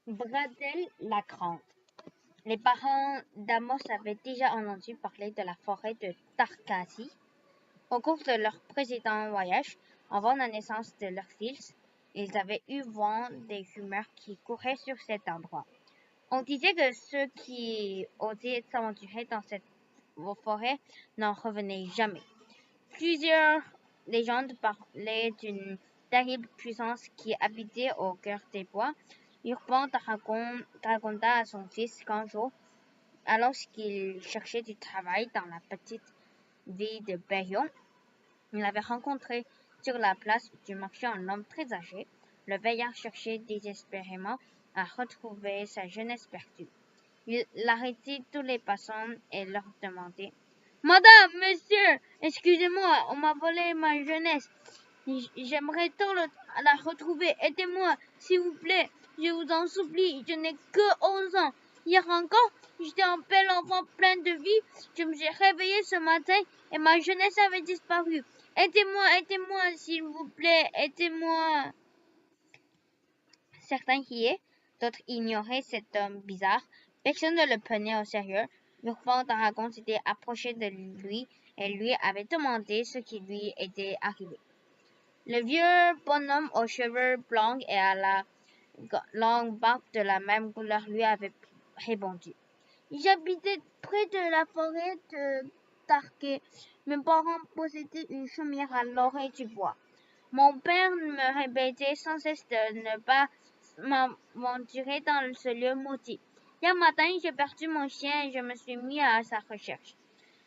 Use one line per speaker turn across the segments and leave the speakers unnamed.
Bradel-la-Grande. Les parents d'Amos avaient déjà entendu parler de la forêt de Tarkasi au cours de leur précédent voyage. Avant la naissance de leur fils, ils avaient eu vent des rumeurs qui couraient sur cet endroit. On disait que ceux qui osaient s'aventurer dans cette forêt n'en revenaient jamais. Plusieurs légendes parlaient d'une terrible puissance qui habitait au cœur des bois. Urban raconta à son fils qu'un jour, alors qu'il cherchait du travail dans la petite ville de Berrion, il avait rencontré sur la place du marché un homme très âgé. Le vieillard cherchait désespérément à retrouver sa jeunesse perdue. Il arrêtait tous les passants et leur demandait: Madame, monsieur, excusez-moi, on m'a volé ma jeunesse. J'aimerais tant la retrouver. Aidez-moi, s'il vous plaît. Je vous en supplie, je n'ai que 11 ans. Hier encore, j'étais un bel enfant plein de vie. Je me suis réveillée ce matin et ma jeunesse avait disparu. Aidez-moi, s'il vous plaît, aidez-moi. Certains riaient, d'autres ignoraient cet homme bizarre. Personne ne le prenait au sérieux. Urban d'Aragon s'était approché de lui et lui avait demandé ce qui lui était arrivé. Le vieux bonhomme aux cheveux blancs et à la longue barbe de la même couleur lui avait répondu: J'habitais près de la forêt de Tarquet. Mes parents possédaient une chaumière à l'orée du bois. Mon père me répétait sans cesse de ne pas m'aventurer dans ce lieu maudit. Hier matin, j'ai perdu mon chien et je me suis mis à sa recherche.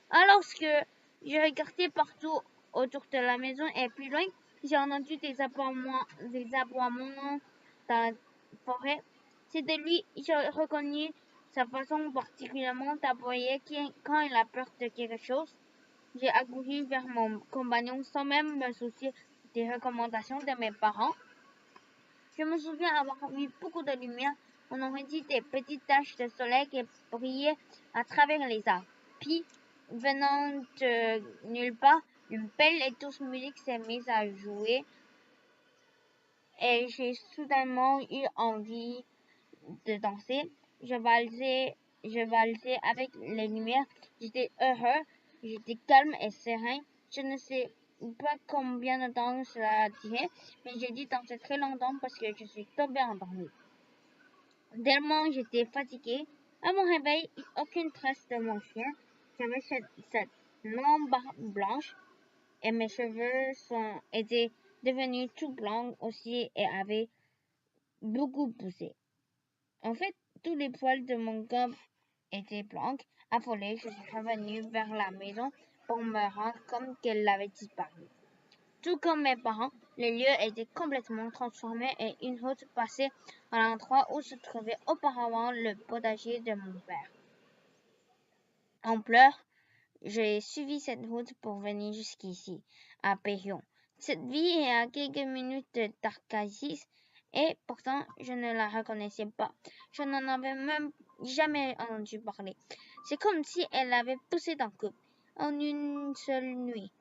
Alors que je regardais partout autour de la maison et plus loin, j'ai entendu des aboiements dans la forêt. C'était lui. J'ai reconnu sa façon particulièrement d'aboyer quand il a peur de quelque chose. J'ai accouru vers mon compagnon sans même me soucier des recommandations de mes parents. Je me souviens avoir vu beaucoup de lumière. On aurait dit des petites taches de soleil qui brillaient à travers les arbres. Puis, venant de nulle part, une belle et douce musique s'est mise à jouer et j'ai soudainement eu envie de danser. Je valsais avec les lumières. J'étais heureux, j'étais calme et serein. Je ne sais pas combien de temps cela a duré, mais j'ai dû danser très longtemps parce que je suis tombée endormie. Tellement j'étais fatiguée. À mon réveil, aucune trace de mon chien. J'avais cette longue barbe blanche et mes cheveux étaient devenus tout blancs aussi et avaient beaucoup poussé. En fait, tous les poils de mon corps étaient blancs. Affolée, je suis revenue vers la maison pour me rendre compte qu'elle avait disparu. Tout comme mes parents, le lieu était complètement transformé et une route passait à l'endroit où se trouvait auparavant le potager de mon père. En pleurs, j'ai suivi cette route pour venir jusqu'ici, à Périon. Cette ville est à quelques minutes de Tarkasis et pourtant je ne la reconnaissais pas. Je n'en avais même jamais entendu parler. C'est comme si elle avait poussé d'un coup, en une seule nuit.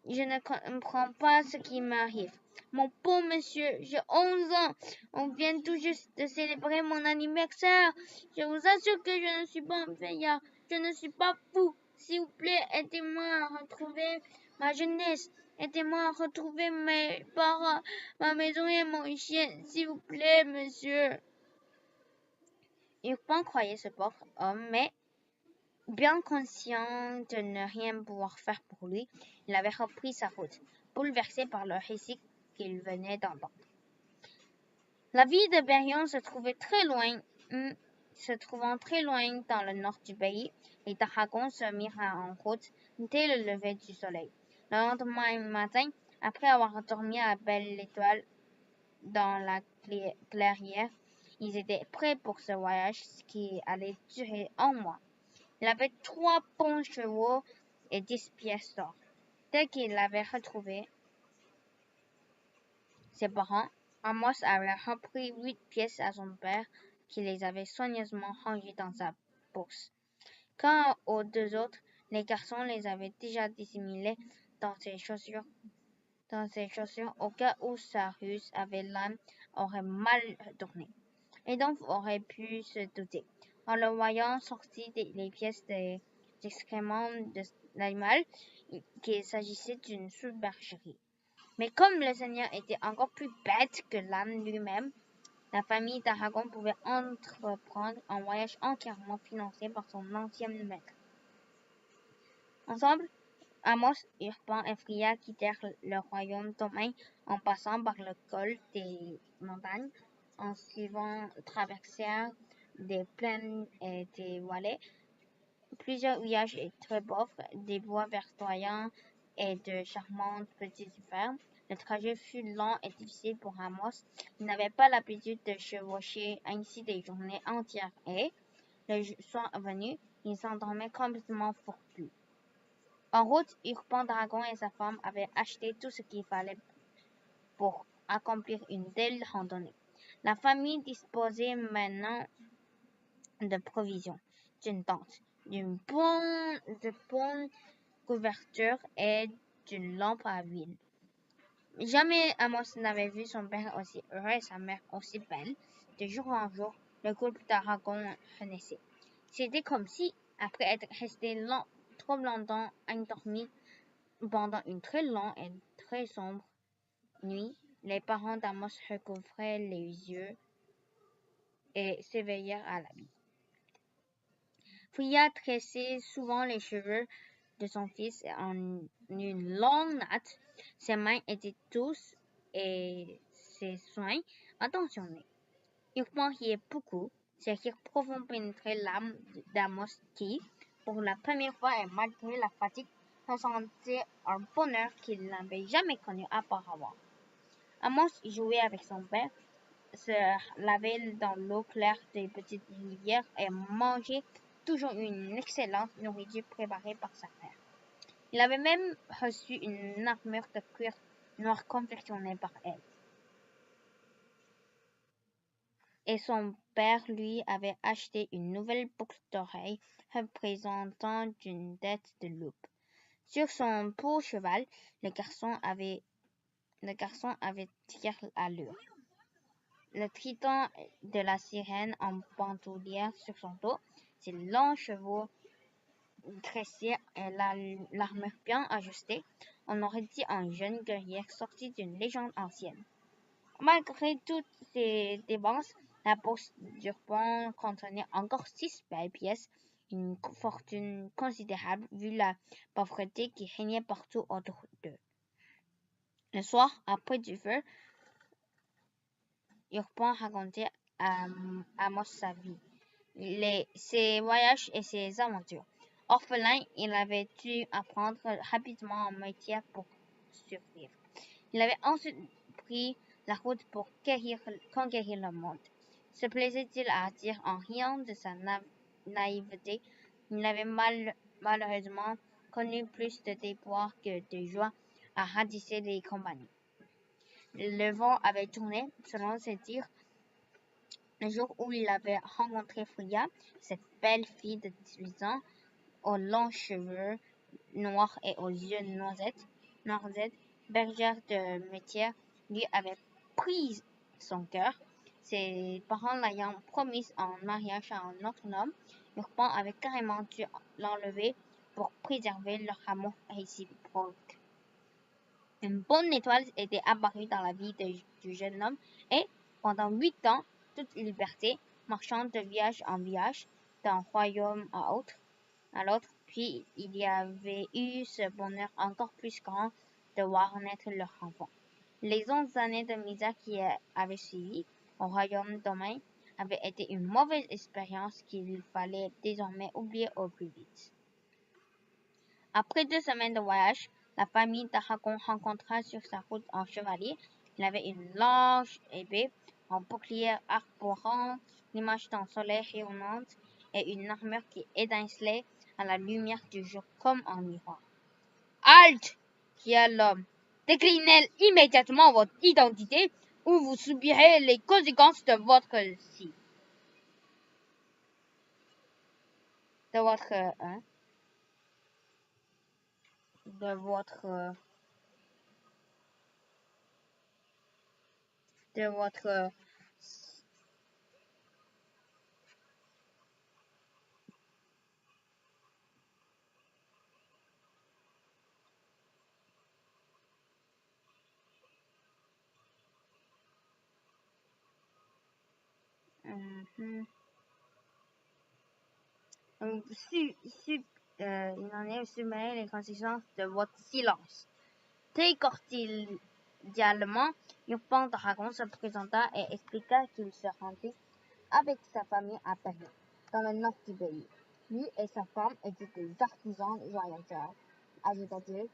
Je ne comprends pas ce qui m'arrive. Mon pauvre monsieur, j'ai 11 ans. On vient tout juste de célébrer mon anniversaire. Je vous assure que je ne suis pas un vieillard. Je ne suis pas fou. S'il vous plaît, aidez-moi à retrouver ma jeunesse. Aidez-moi à retrouver mes parents, ma maison et mon chien. S'il vous plaît, monsieur. Urbain croyait ce pauvre homme, mais bien conscient de ne rien pouvoir faire pour lui, il avait repris sa route, bouleversé par le récit qu'il venait d'entendre. La ville de Berrion se trouvant très loin dans le nord du pays, les Tarragons se mirent en route dès le lever du soleil. Le lendemain matin, après avoir dormi à belle étoile dans la clairière, ils étaient prêts pour ce voyage qui allait durer un mois. Il avait 3 bons chevaux et 10 pièces d'or. Dès qu'il avait retrouvé ses parents, Amos avait repris 8 pièces à son père, qui les avait soigneusement rangées dans sa bourse. Quant aux 2 autres, les garçons les avaient déjà dissimulées dans ses chaussures au cas où sa ruse avec l'âme aurait mal tourné. Edom aurait pu se douter, en le voyant sortir les pièces des excréments de l'animal, qu'il s'agissait d'une supercherie. Mais comme le Seigneur était encore plus bête que l'âne lui-même, la famille d'Aragon pouvait entreprendre un voyage entièrement financé par son ancien maître. Ensemble, Amos, Urban et Freya quittèrent le royaume d'Omain en passant par le col des montagnes, en suivant traversèrent des plaines et des vallées, plusieurs villages très pauvres, des bois verdoyants et de charmantes petites fermes. Le trajet fut long et difficile pour Amos. Il n'avait pas l'habitude de chevaucher ainsi des journées entières et, le soir venu, il s'endormait complètement fourbu. En route, Urban Dragon et sa femme avaient acheté tout ce qu'il fallait pour accomplir une telle randonnée. La famille disposait maintenant de provisions, d'une tente, de bonnes couvertures et d'une lampe à huile. Jamais Amos n'avait vu son père aussi heureux et sa mère aussi belle. De jour en jour, le couple d'Aragon renaissait. C'était comme si, après être resté trop longtemps endormi pendant une très longue et très sombre nuit, les parents d'Amos recouvraient les yeux et s'éveillèrent à la vie. Freya tressait souvent les cheveux de son fils en une longue natte. Ses mains étaient douces et ses soins attentionnés. Urban riait beaucoup. Ses rires profonds pénétraient l'âme d'Amos qui, pour la première fois et malgré la fatigue, ressentait un bonheur qu'il n'avait jamais connu auparavant. Amos jouait avec son père, se lavait dans l'eau claire des petites rivières et mangeait toujours une excellente nourriture préparée par sa mère. Il avait même reçu une armure de cuir noir confectionnée par elle. Et son père lui avait acheté une nouvelle boucle d'oreille représentant une tête de loupe. Sur son beau cheval, le garçon avait tir allure. Le triton de la sirène en bandoulière sur son dos, ses longs chevaux dressés et l'armure bien ajustée, on aurait dit un jeune guerrier sorti d'une légende ancienne. Malgré toutes ces dépenses, la bourse d'Urban contenait encore 6 belles pièces, une fortune considérable vu la pauvreté qui régnait partout autour d'eux. Le soir, après du feu, Urban racontait à Amos sa vie, ses voyages et ses aventures. Orphelin, il avait dû apprendre rapidement un métier pour survivre. Il avait ensuite pris la route pour conquérir le monde. Se plaisait-il à dire en riant de sa naïveté? Il n'avait malheureusement connu plus de déboires que de joie à ratisser les compagnies. Le vent avait tourné, selon ses dires, le jour où il avait rencontré Freya, cette belle fille de 18 ans, aux longs cheveux noirs et aux yeux noisettes, bergère de métier, lui avait pris son cœur. Ses parents l'ayant promise en mariage à un autre homme, Urban avait carrément dû l'enlever pour préserver leur amour réciproque. Une bonne étoile était apparue dans la vie du jeune homme et, pendant 8 ans, toute liberté, marchant de village en village, d'un royaume à l'autre, puis il y avait eu ce bonheur encore plus grand de voir naître leur enfant. Les 11 années de misère qui avaient suivi au royaume d'Omain avaient été une mauvaise expérience qu'il fallait désormais oublier au plus vite. Après 2 semaines de voyage, la famille d'Aragon rencontra sur sa route un chevalier. Il avait une large épée, un bouclier arborant l'image d'un soleil rayonnant et une armure qui étincelait à la lumière du jour comme un miroir. « Halte !» cria l'homme. « Déclinez immédiatement votre identité ou vous subirez les conséquences de votre Il en est supprimer les conséquences de votre silence. Très cordialement, Yurpan Dragon se présenta et expliqua qu'il se rendait avec sa famille à Paris, dans le nord du pays. Lui et sa femme étaient des artisans voyageurs, ajouta-t-il.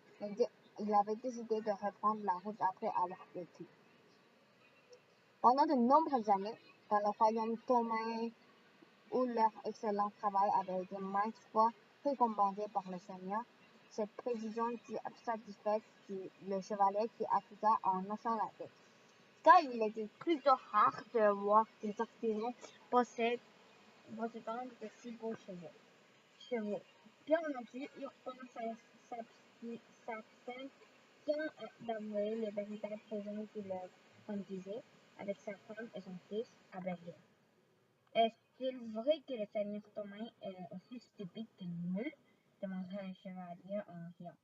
Il avait décidé de reprendre la route après avoir vécu pendant de nombreuses années dans le royaume Thomae, où leur excellent travail avait été maintes fois récompensé par le Seigneur. Cette précision satisfaite le chevalier qui accusa en hochant la tête, car il était plutôt rare de voir des artisans possédant de si beaux chevaux. Bien entendu, Urbain s'abstint d'avouer les véritables raisons qui le conduisaient, avec sa femme et son fils, à Berlin. Est-il vrai que le seigneur Thomas est aussi stupide que les mules? Demanda le chevalier en riant.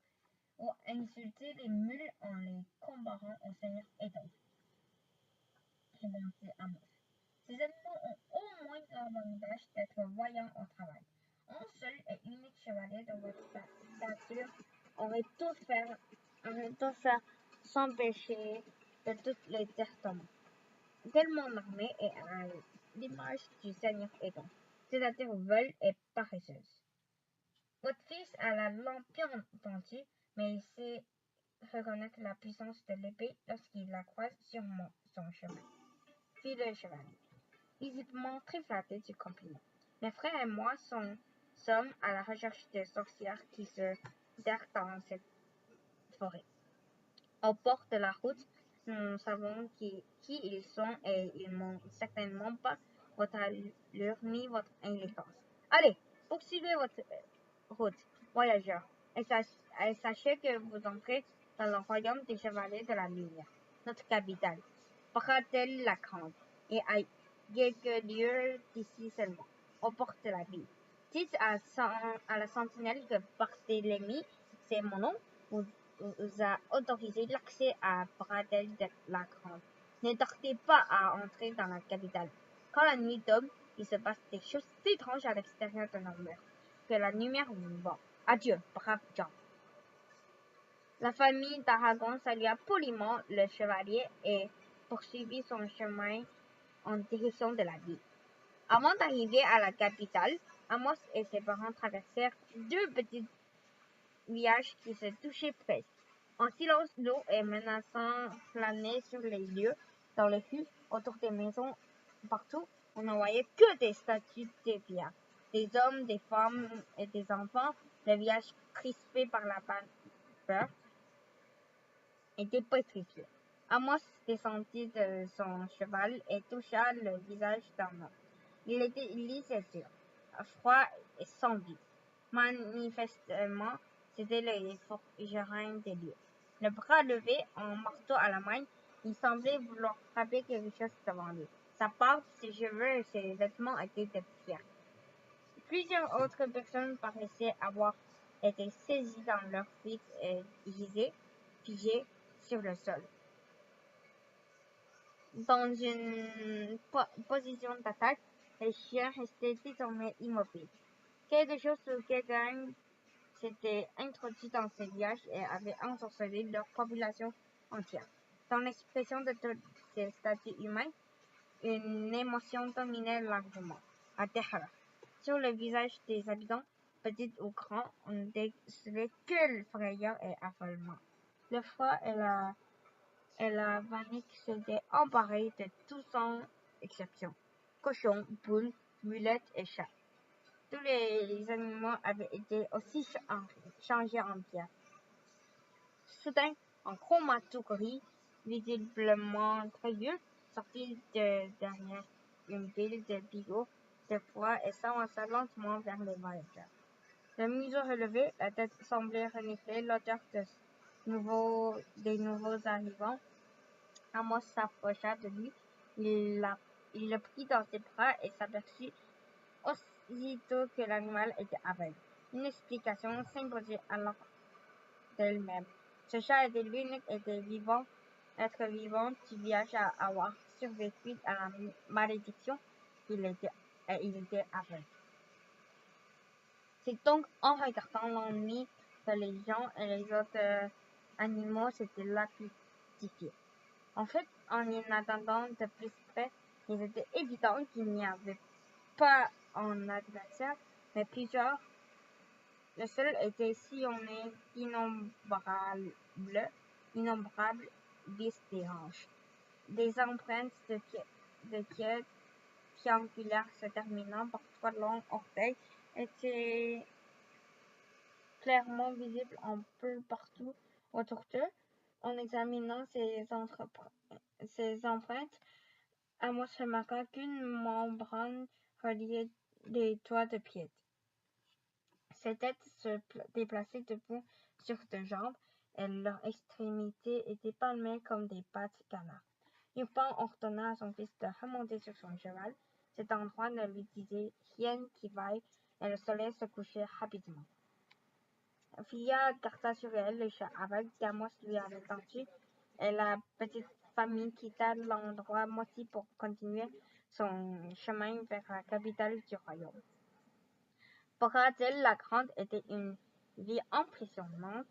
Ou insulter les mules en les comparant au seigneur Edon? Répondit Amos. Ces animaux ont au moins l'avantage d'être voyants au travail. Un seul et unique chevalier de votre stature aurait tout faire s'empêcher de toutes les détournements. Tellement armée et à l'image du seigneur Edon, c'est-à-dire veule et paresseuse. Votre fils a la langue bien entendue, mais il sait reconnaître la puissance de l'épée lorsqu'il la croise sur son chemin. Fit le chevalier, visiblement très flatté du compliment. Mes frères et moi sommes à la recherche des sorcières qui se terrent dans cette forêt. Au bord de la route, nous savons qui ils sont et ils n'ont certainement pas votre allure ni votre élégance. Allez, poursuivez votre route, voyageurs, et sachez que vous entrez dans le royaume des chevaliers de la lumière, notre capitale, Bratel-la-Grande, et à quelques lieues d'ici seulement, aux portes de la ville. Dites à la sentinelle que Barthélemy, c'est mon nom, vous a autorisé l'accès à Bratel-la-Grande. Ne tardez pas à entrer dans la capitale. Quand la nuit tombe, il se passe des choses étranges à l'extérieur de nos murs. Que la lumière vous voit. Adieu, brave gens. La famille d'Aragon salua poliment le chevalier et poursuivit son chemin en direction de la ville. Avant d'arriver à la capitale, Amos et ses parents traversèrent deux petits villages qui se touchaient presque. En silence lourd et menaçant flânait sur les lieux, dans les rues, autour des maisons, partout, on ne voyait que des statues de pierre, des hommes, des femmes et des enfants, le visage crispé par la peur, était pétrifié. Amos descendit de son cheval et toucha le visage d'un homme. Il était liséreux, froid et sans vie. Manifestement, c'était le forgeron des lieux. Le bras levé, un marteau à la main, il semblait vouloir frapper quelque chose devant lui. Sa barbe, ses cheveux et ses vêtements étaient de pierre. Plusieurs autres personnes paraissaient avoir été saisies dans leur fuite et gisaient, figées sur le sol, dans une position d'attaque. Les chiens restaient désormais immobiles. Quelque chose ou quelqu'un s'était introduit dans ces villages et avait ensorcelé leur population entière. Dans l'expression de toutes ces statues humaines, une émotion dominait largement, la terreur. Sur le visage des habitants, petits ou grands, on ne décelait que frayeur et affolement. Le froid et la panique s'étaient emparés de tout sans exception. Cochons, poules, mulettes et chats. Tous les animaux avaient été aussi changés en pierre. Soudain, un gros matou gris, visiblement très vieux, sortit de derrière une pile de bigots de poids et s'avança lentement vers les voyageurs. Le museau relevé, la tête semblait renifler l'odeur des nouveaux arrivants. Amos s'approcha de lui, il le prit dans ses bras et s'aperçut aussitôt que l'animal était aveugle. Une explication s'imposait alors d'elle-même. Ce chat était l'unique être vivant du village à avoir survécu à la malédiction il était aveugle. C'est donc en regardant l'ennui que les gens et les autres animaux s'étaient là cultifiés. En fait, en y attendant de plus près, il était évident qu'il n'y avait pas un adversaire, mais plusieurs. Le sol était sillonné d'innombrables vis des hanches. Des empreintes de pieds triangulaires se terminant par 3 longs orteils étaient clairement visibles un peu partout autour d'eux. En examinant ces empreintes, Amos remarqua qu'une membrane reliait les doigts de pied. Ses têtes se déplaçaient debout sur deux jambes et leurs extrémités étaient palmées comme des pattes canards. Lupin ordonna à son fils de remonter sur son cheval. Cet endroit ne lui disait rien qui vaille et le soleil se couchait rapidement. Fia garda sur elle le chat aveugle qu'Amos lui avait tendu et la petite famille quitta l'endroit moisi pour continuer son chemin vers la capitale du royaume. Bradel-la-Grande était une ville impressionnante.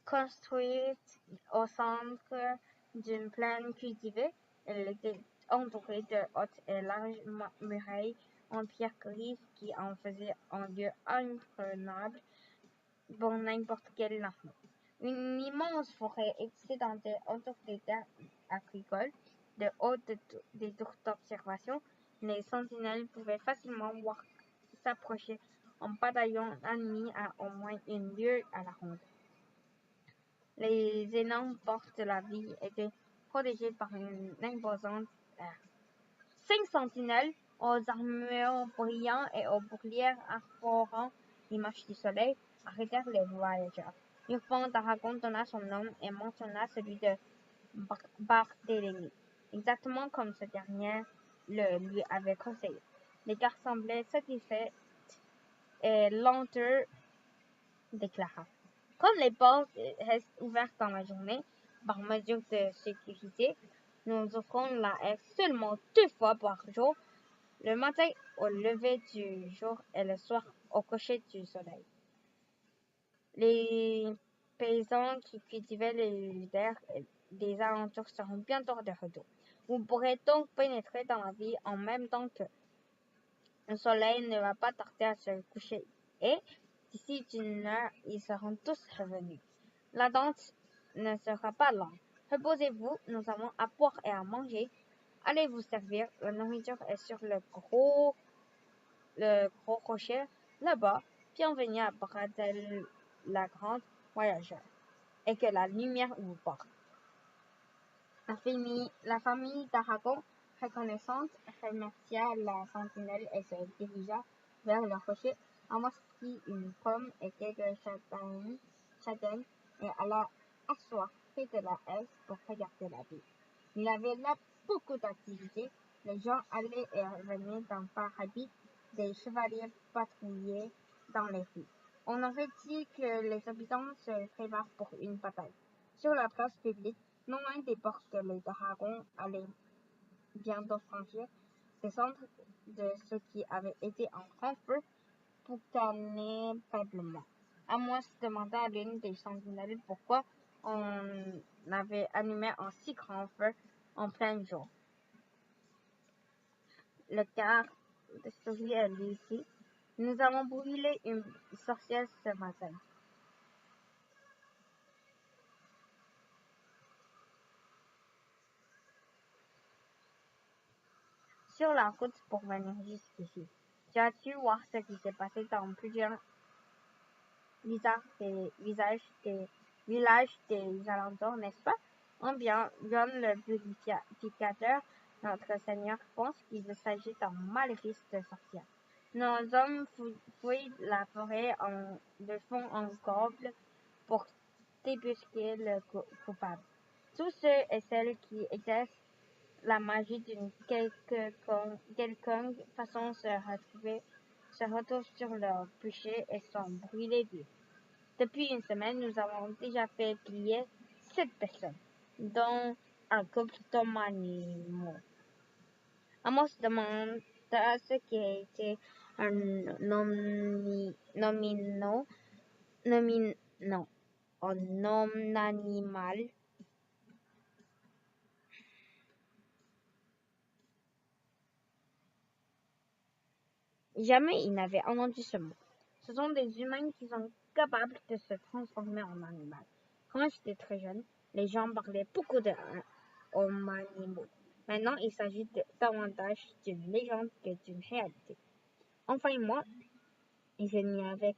Construite au centre d'une plaine cultivée, elle était entourée de hautes et larges murailles en pierre grise qui en faisaient un lieu imprenable pour n'importe quel armée. Une immense forêt excédentaire entoure les terres agricoles. De haut des tours d'observation, les sentinelles pouvaient facilement voir s'approcher un bataillon ennemi à au moins une lieue à la ronde. Les énormes portes de la ville étaient protégées par une imposante aire. 5 sentinelles, aux armures brillantes et aux boucliers arborant l'image du soleil, arrêtèrent les voyageurs. Lupin d'Aragon donna son nom et mentionna celui de Barthélemy, exactement comme ce dernier le lui avait conseillé. Les gars semblaient satisfaits et Lenteur déclara. Comme les portes restent ouvertes dans la journée, par mesure de sécurité, nous ouvrons la haie seulement 2 fois par jour, le matin au lever du jour et le soir au coucher du soleil. Les paysans qui cultivaient les terres des alentours seront bientôt de retour. Vous pourrez donc pénétrer dans la ville en même temps que le soleil ne va pas tarder à se coucher et, d'ici une heure, ils seront tous revenus. La danse ne sera pas longue. Reposez-vous, nous avons à boire et à manger. Allez vous servir, la nourriture est sur le gros rocher, là-bas. Bienvenue à Bradel-la-Grande, voyageurs, et que la lumière vous porte. La famille d'Aragon, reconnaissante, remercia la sentinelle et se dirigea vers le rocher, amassait une pomme et quelques châtaignes et alla asseoir près de la haie pour regarder la ville. Il y avait là beaucoup d'activités. Les gens allaient et venaient d'un pas rapide, des chevaliers patrouillaient dans les rues. On aurait dit que les habitants se préparent pour une bataille. Sur la place publique, non loin des portes que les dragons allaient bientôt franchir, le centre de ceux qui avaient été en grand feu boucanait faiblement. Amos demanda à l'une des sentinelles pourquoi on avait allumé un si grand feu en plein jour. Le quart de souris est ici. Nous avons brûlé une sorcière ce matin. Sur la route pour venir jusqu'ici, tu as-tu voir ce qui s'est passé dans plusieurs villages des alentours, n'est-ce pas? Bien, John le purificateur, notre Seigneur, pense qu'il s'agit d'un maléfice de sorcière. Nos hommes fouillent la forêt de fond en comble pour débusquer le coupable. Tous ceux et celles qui exercent la magie d'une quelconque façon se se retrouvent sur leur bûcher et sont brûlés vifs. Depuis une semaine, nous avons déjà fait plier 7 personnes, dont un couple d'hommes animaux. Amos demanda ce qui était un nom animal. Jamais il n'avait entendu ce mot. Ce sont des humains qui sont capables de se transformer en animal. Quand j'étais très jeune, les gens parlaient beaucoup d'hommes animaux. Maintenant, il s'agit davantage d'une légende que d'une réalité. Enfin, moi, je n'y avais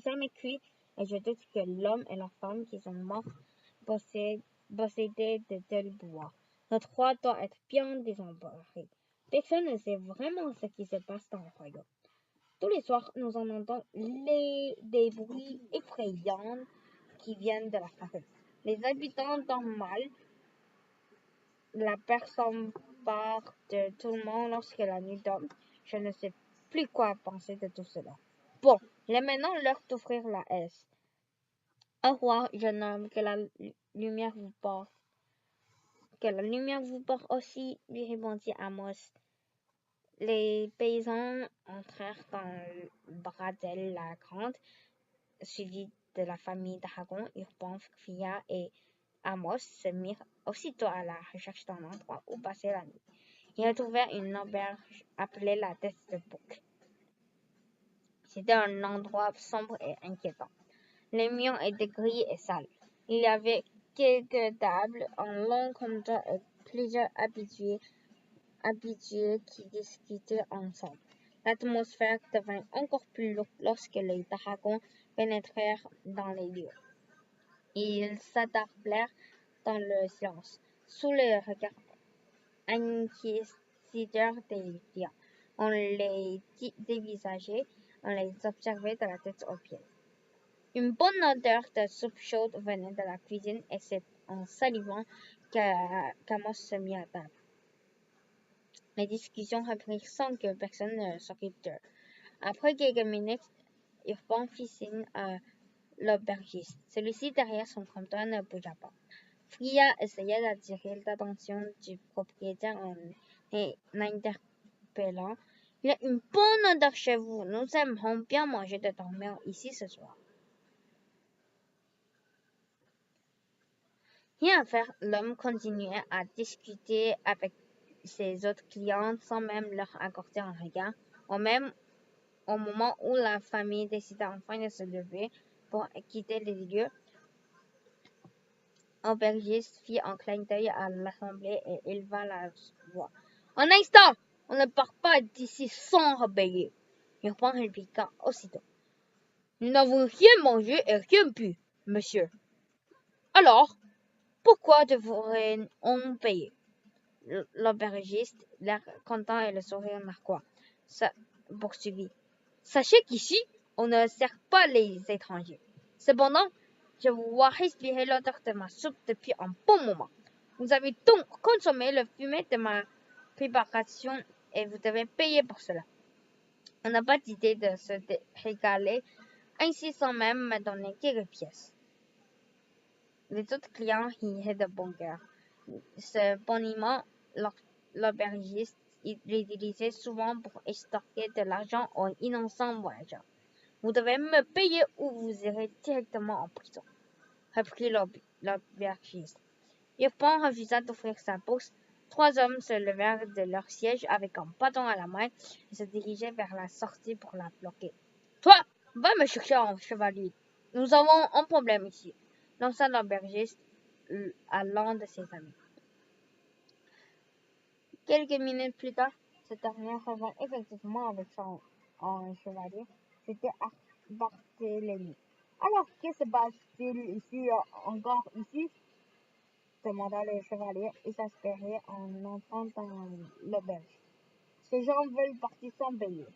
jamais cru et je doute que l'homme et la femme qui sont morts possédaient de tels pouvoirs. Notre roi doit être bien désemparé. Personne ne sait vraiment ce qui se passe dans le royaume. Tous les soirs, nous entendons des bruits effrayants qui viennent de la forêt. Les habitants dorment mal. La personne part de tout le monde lorsque la nuit tombe. Je ne sais plus quoi penser de tout cela. Bon, il est maintenant l'heure d'ouvrir la haie. Au roi, jeune homme, que la lumière vous porte. Que la lumière vous porte aussi, lui répondit Amos. Les paysans entrèrent dans le bradel la grande, suivis de la famille d'Aragon. Urban, Fria et Amos se mirent aussitôt à la recherche d'un endroit où passer la nuit. Ils retrouvèrent une auberge appelée la Tête de Bouc. C'était un endroit sombre et inquiétant. Les murs étaient gris et sales. Il y avait quelques tables, un long comptoir et plusieurs habitués qui discutaient ensemble. L'atmosphère devint encore plus lourde lorsque les dragons pénétrèrent dans les lieux. Ils s'attarblèrent dans le silence, sous les regards inquisiteurs des lions. On les dévisageait, on les observait de la tête aux pieds. Une bonne odeur de soupe chaude venait de la cuisine et c'est en salivant qu'Amos se mit à table. Les discussions reprirent sans que personne ne s'occupe d'eux. Après quelques minutes, Urban fit signe à l'aubergiste. Celui-ci, derrière son comptoir, ne bougea pas. Fria essaya d'attirer l'attention du propriétaire en l'interpellant. « Il y a une bonne odeur chez vous. Nous aimerons bien manger de dormir ici ce soir. » Rien à faire, l'homme continuait à discuter avec ses autres clients sans même leur accorder un regard. Au moment où la famille décida enfin de se lever pour quitter les lieux, l'aubergiste fit un clin d'œil à l'assemblée et éleva la voix. « Un instant! On ne part pas d'ici sans réveiller. » Urban répliqua aussitôt. « Nous n'avons rien mangé et rien bu, monsieur. Alors, pourquoi devrait-on payer? » L'aubergiste, l'air content et le sourire narquois, poursuivit. « Sachez qu'ici, on ne sert pas les étrangers. Cependant, je vois respirer l'odeur de ma soupe depuis un bon moment. Vous avez donc consommé le fumet de ma préparation et vous devez payer pour cela. » On n'a pas d'idée de se régaler ainsi sans même me donner quelques pièces. Les autres clients riaient de bon cœur. Ce boniment, l'aubergiste l'utilisait souvent pour extorquer de l'argent aux innocents voyageurs. « Vous devez me payer ou vous irez directement en prison, » reprit l'aubergiste. Urban refusa d'ouvrir sa bourse. 3 hommes se levèrent de leur siège avec un bâton à la main et se dirigeaient vers la sortie pour la bloquer. « Toi, va me chercher un chevalier. Nous avons un problème ici, » lança l'aubergiste à l'un de ses amis. Quelques minutes plus tard, ce dernier revint effectivement avec un chevalier. C'était Barthélemy. « Alors, que se passe-t-il ici, encore ici ?» demanda le chevalier, exaspéré en entrant dans l'auberge. « Ces gens veulent partir sans payer. »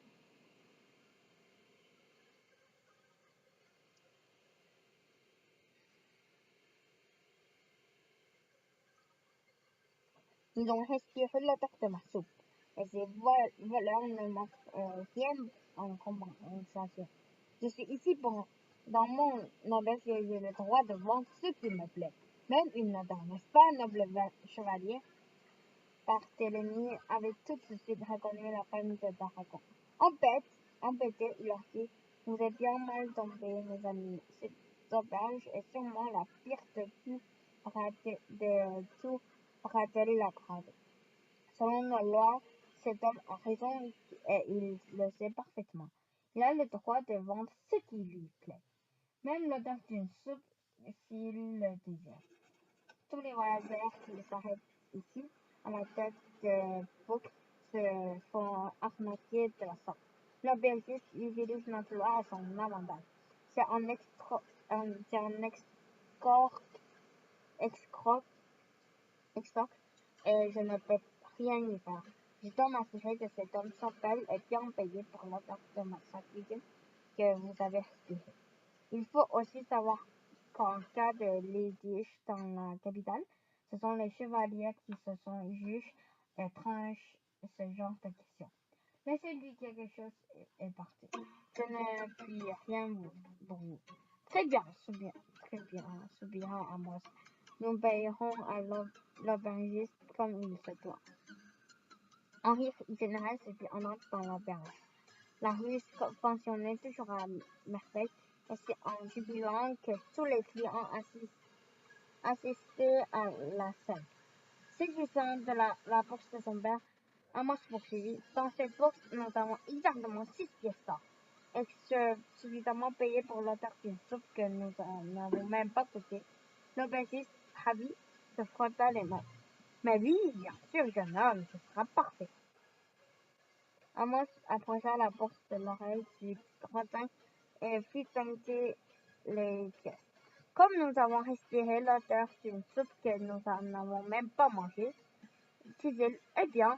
Ils ont respiré l'odeur de ma soupe et ces voleurs ne montrent rien en compensation. Je suis ici dans mon auberge, j'ai le droit de vendre ce qui me plaît, même une odeur, n'est-ce pas, noble chevalier? Barthélemy avait tout de suite reconnu la famille de d'Aragon. Embêté, il leur dit: Vous êtes bien mal tombés, mes amis. Cette auberge est sûrement la pire de tout Bratel-la-Grande. Selon la loi, cet homme a raison et il le sait parfaitement. Il a le droit de vendre ce qui lui plaît, même l'odeur d'une soupe s'il le désire. Tous les voyageurs qui s'arrêtent ici, à la tête de bouc, se font arnaquer de la sorte. L'aubergiste utilise notre loi à son avantage. C'est un escroc et je ne peux rien y faire. Je dois m'assurer que cet homme s'appelle et bien payé pour l'odeur de ma cuisine que vous avez respirée. Il faut aussi savoir qu'en cas de litige dans la capitale, ce sont les chevaliers qui se sont juges et tranchent ce genre de questions. Laissez-lui quelque chose et partez. Je ne puis rien pour vous. Très bien, soupira Amos. Nous payerons à l'aubergiste comme il se doit. En rire général se fit entendre dans l'auberge. La ruse fonctionnait toujours à merveille, et c'est en jubilant que tous les clients assistaient à la scène. S'agissant de la bourse de son père, Amos poursuivit: Dans cette bourse, nous avons exactement 6 pièces d'or, et suffisamment payé pour l'odeur d'une soupe que nous n'avons même pas goûté. L'aubergiste, ravi, se frotta les mains. Mais oui, bien sûr, jeune homme, ce sera parfait. Amos approcha la bourse de l'oreille du gredin et fit peser les pièces. Comme nous avons respiré l'odeur d'une soupe que nous n'avons même pas mangée, dit-il, eh bien,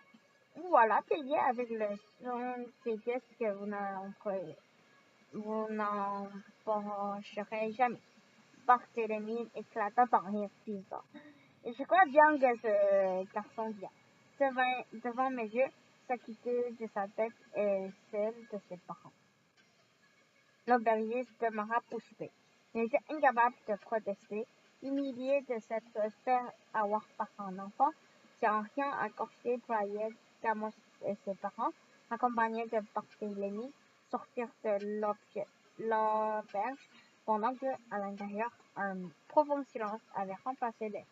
voilà payé avec le son des pièces que vous n'empocherez jamais. Barthélemy éclata par rire bizarre. Et je crois bien que ce garçon vient. Devant mes yeux, s'acquitter de sa dette et celle de ses parents. L'aubergiste demeura bouche bée. Il était incapable de protester, humilié de s'être fait avoir par un enfant, sans rien à corser croyait qu'Amos et ses parents, accompagnés de Barthélemy, sortirent de l'auberge pendant que, à l'intérieur, un profond silence avait remplacé les